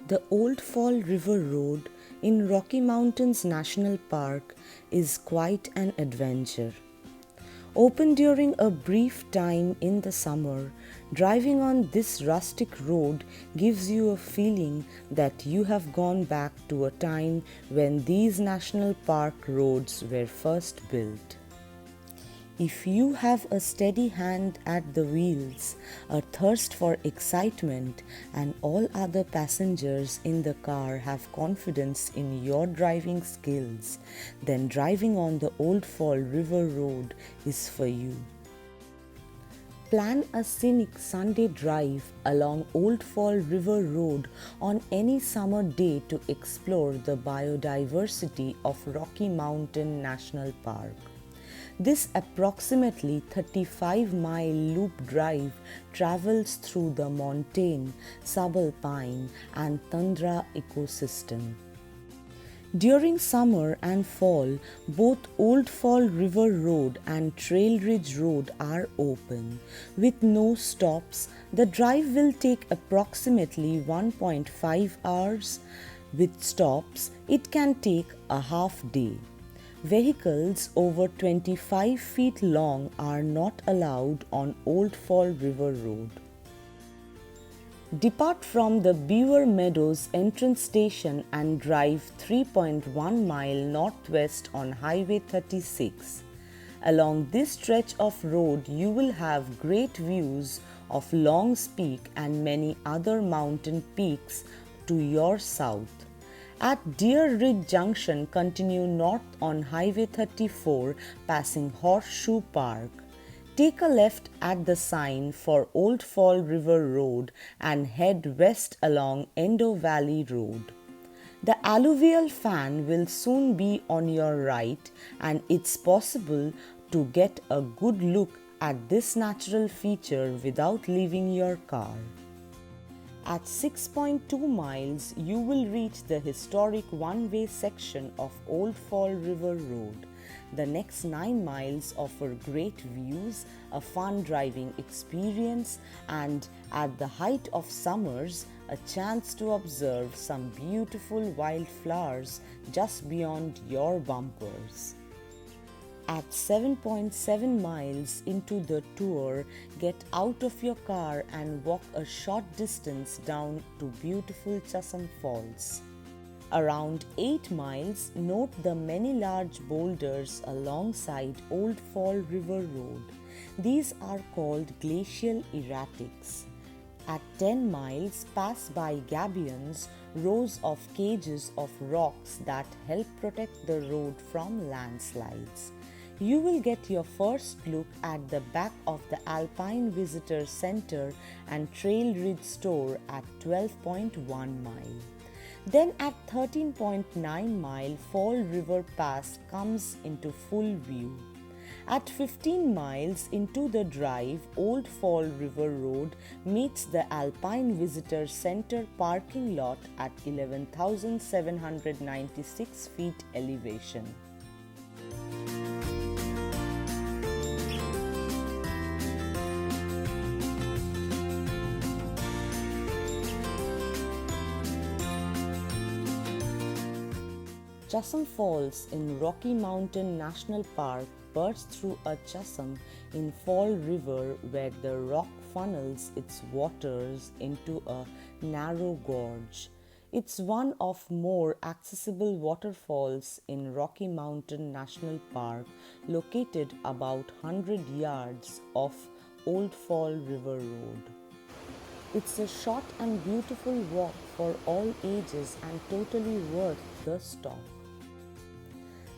The Old Fall River Road in Rocky Mountains National Park is quite an adventure. Open during a brief time in the summer, driving on this rustic road gives you a feeling that you have gone back to a time when these national park roads were first built. If you have a steady hand at the wheels, a thirst for excitement, and all other passengers in the car have confidence in your driving skills, then driving on the Old Fall River Road is for you. Plan a scenic Sunday drive along Old Fall River Road on any summer day to explore the biodiversity of Rocky Mountain National Park. This approximately 35-mile loop drive travels through the montane, subalpine, and tundra ecosystem. During summer and fall, both Old Fall River Road and Trail Ridge Road are open. With no stops, the drive will take approximately 1.5 hours. With stops, it can take a half day. Vehicles over 25 feet long are not allowed on Old Fall River Road. Depart from the Beaver Meadows entrance station and drive 3.1 mile northwest on Highway 36. Along this stretch of road, you will have great views of Long's Peak and many other mountain peaks to your south. At Deer Ridge Junction, continue north on Highway 34 passing Horseshoe Park. Take a left at the sign for Old Fall River Road and head west along Endo Valley Road. The alluvial fan will soon be on your right, and it's possible to get a good look at this natural feature without leaving your car. At 6.2 miles, you will reach the historic one-way section of Old Fall River Road. The next 9 miles offer great views, a fun driving experience, and at the height of summers, a chance to observe some beautiful wildflowers just beyond your bumpers. At 7.7 miles into the tour, get out of your car and walk a short distance down to beautiful Chasam Falls. Around 8 miles, note the many large boulders alongside Old Fall River Road. These are called Glacial Erratics. At 10 miles, pass by gabions, rows of cages of rocks that help protect the road from landslides. You will get your first look at the back of the Alpine Visitor Center and Trail Ridge store at 12.1 mile. Then at 13.9 mile, Fall River Pass comes into full view. At 15 miles into the drive, Old Fall River Road meets the Alpine Visitor Center parking lot at 11,796 feet elevation. Chasam Falls in Rocky Mountain National Park bursts through a chasm in Fall River where the rock funnels its waters into a narrow gorge. It's one of more accessible waterfalls in Rocky Mountain National Park, located about 100 yards off Old Fall River Road. It's a short and beautiful walk for all ages and totally worth the stop.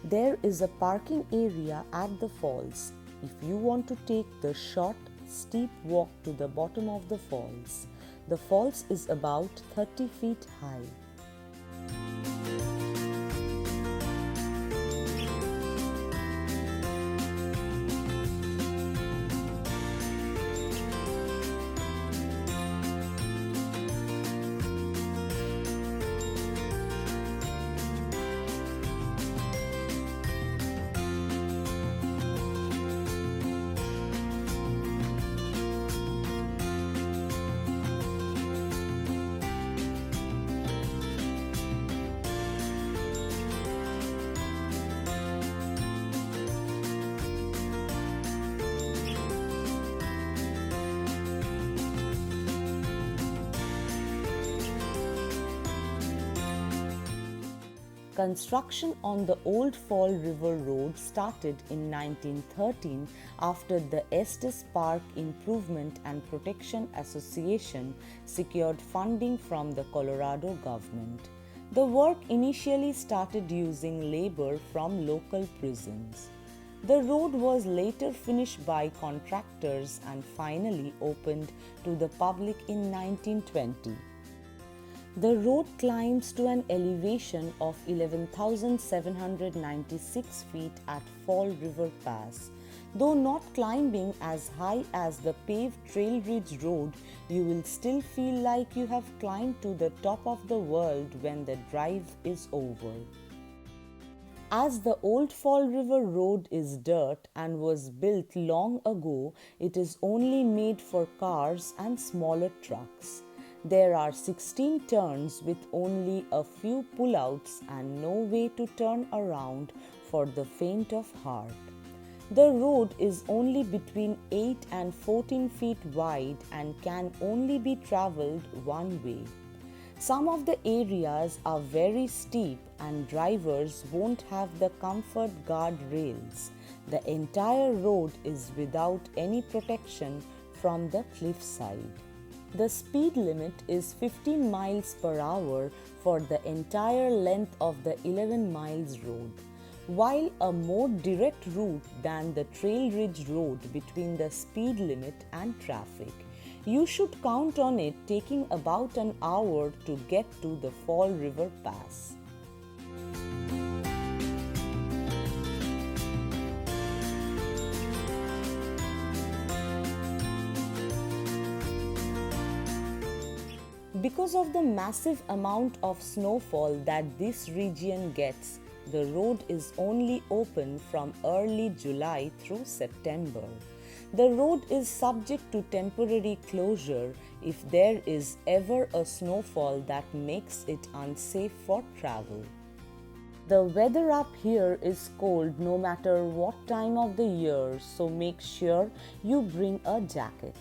There is a parking area at the falls if you want to take the short, steep walk to the bottom of the falls. The falls is about 30 feet high. Construction on the Old Fall River Road started in 1913 after the Estes Park Improvement and Protection Association secured funding from the Colorado government. The work initially started using labor from local prisons. The road was later finished by contractors and finally opened to the public in 1920. The road climbs to an elevation of 11,796 feet at Fall River Pass. Though not climbing as high as the paved Trail Ridge Road, you will still feel like you have climbed to the top of the world when the drive is over. As the Old Fall River Road is dirt and was built long ago, it is only made for cars and smaller trucks. There are 16 turns with only a few pullouts and no way to turn around for the faint of heart. The road is only between 8 and 14 feet wide and can only be traveled one way. Some of the areas are very steep and drivers won't have the comfort guardrails. The entire road is without any protection from the cliffside. The speed limit is 15 miles per hour for the entire length of the 11 miles road. While a more direct route than the Trail Ridge Road between the speed limit and traffic, you should count on it taking about an hour to get to the Fall River Pass. Because of the massive amount of snowfall that this region gets, the road is only open from early July through September. The road is subject to temporary closure if there is ever a snowfall that makes it unsafe for travel. The weather up here is cold no matter what time of the year, so make sure you bring a jacket.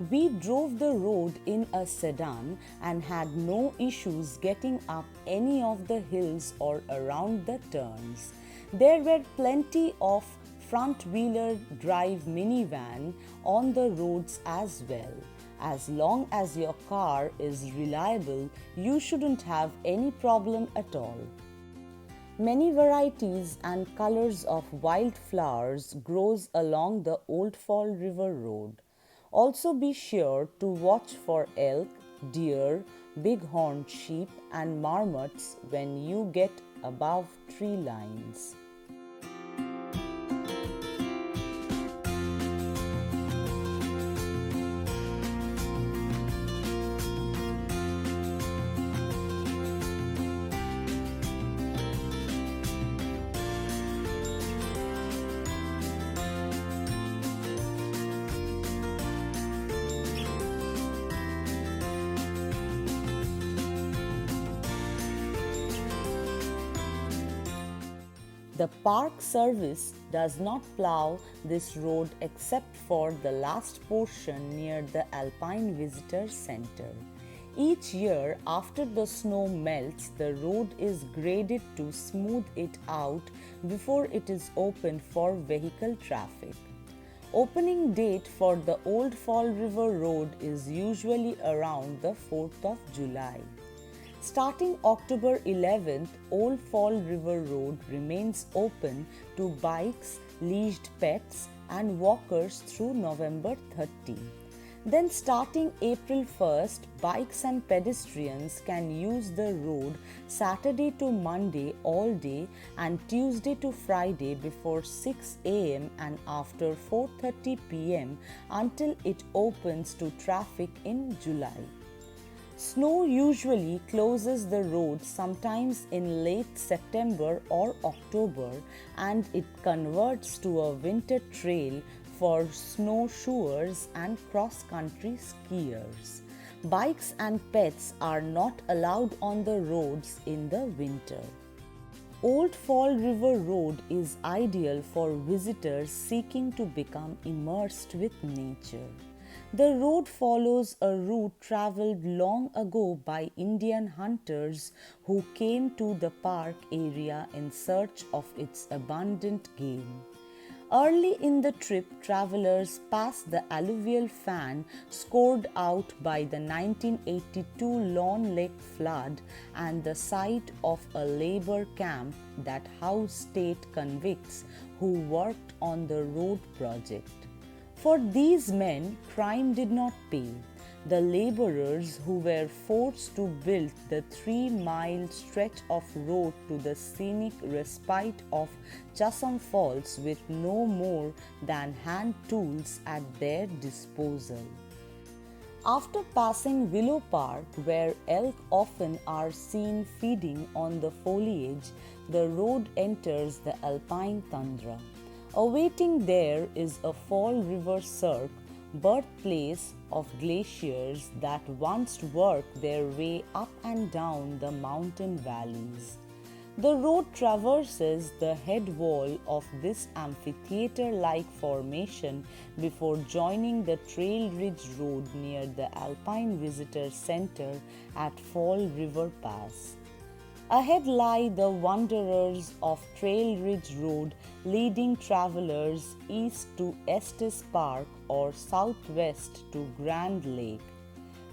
We drove the road in a sedan and had no issues getting up any of the hills or around the turns. There were plenty of front-wheeler drive minivan on the roads as well. As long as your car is reliable, you shouldn't have any problem at all. Many varieties and colors of wildflowers grows along the Old Fall River Road. Also be sure to watch for elk, deer, bighorn sheep and marmots when you get above tree lines. The Park Service does not plow this road except for the last portion near the Alpine Visitor Center. Each year after the snow melts, the road is graded to smooth it out before it is opened for vehicle traffic. Opening date for the Old Fall River Road is usually around the 4th of July. Starting October 11th, Old Fall River Road remains open to bikes, leashed pets and walkers through November 30. Then starting April 1st, bikes and pedestrians can use the road Saturday to Monday all day and Tuesday to Friday before 6 a.m. and after 4:30 p.m. until it opens to traffic in July. Snow usually closes the road sometimes in late September or October, and it converts to a winter trail for snowshoers and cross-country skiers. Bikes and pets are not allowed on the roads in the winter. Old Fall River Road is ideal for visitors seeking to become immersed with nature. The road follows a route traveled long ago by Indian hunters who came to the park area in search of its abundant game. Early in the trip, travelers passed the alluvial fan scored out by the 1982 Lawn Lake flood and the site of a labor camp that housed state convicts who worked on the road project. For these men, crime did not pay. The laborers who were forced to build the 3-mile stretch of road to the scenic respite of Chasam Falls with no more than hand tools at their disposal. After passing Willow Park, where elk often are seen feeding on the foliage, the road enters the Alpine Tundra. Awaiting there is a Fall River cirque, birthplace of glaciers that once worked their way up and down the mountain valleys. The road traverses the head wall of this amphitheater-like formation before joining the Trail Ridge Road near the Alpine Visitor Center at Fall River Pass. Ahead lie the wanderers of Trail Ridge Road, leading travelers east to Estes Park or southwest to Grand Lake.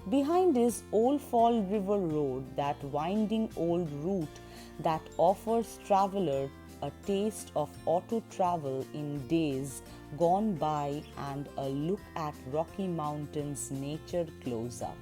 Behind is Old Fall River Road, that winding old route that offers travelers a taste of auto travel in days gone by and a look at Rocky Mountains nature close up.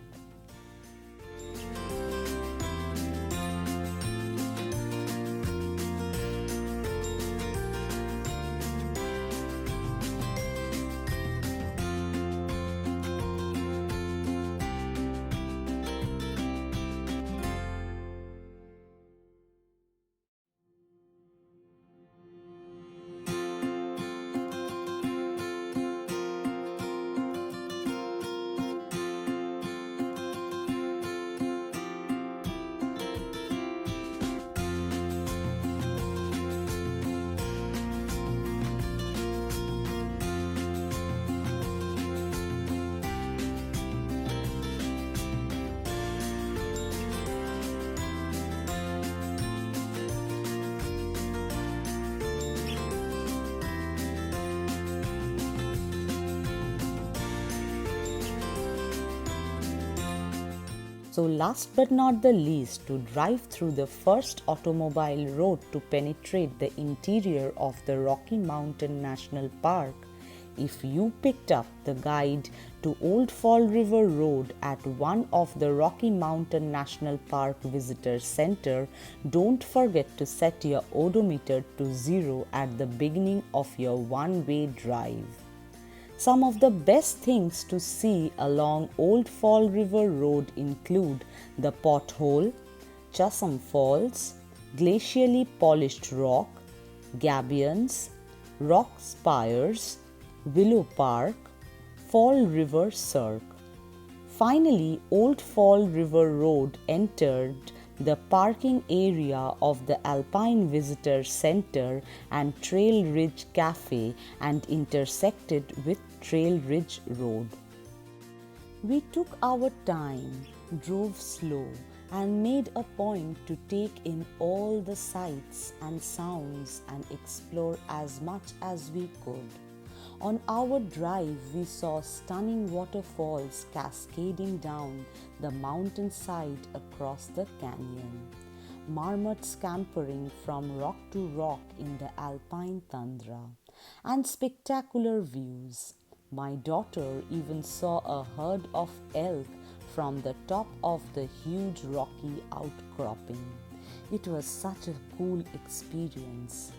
So last but not the least, to drive through the first automobile road to penetrate the interior of the Rocky Mountain National Park, if you picked up the guide to Old Fall River Road at one of the Rocky Mountain National Park Visitor Center, don't forget to set your odometer to 0 at the beginning of your one-way drive. Some of the best things to see along Old Fall River Road include the Pothole, Chasam Falls, glacially polished rock, gabions, rock spires, Willow Park, Fall River Cirque. Finally, Old Fall River Road entered the parking area of the Alpine Visitor Center and Trail Ridge Cafe and intersected with Trail Ridge Road. We took our time, drove slow, and made a point to take in all the sights and sounds and explore as much as we could. On our drive, we saw stunning waterfalls cascading down the mountainside across the canyon, marmots scampering from rock to rock in the Alpine Tundra, and spectacular views. My daughter even saw a herd of elk from the top of the huge rocky outcropping. It was such a cool experience.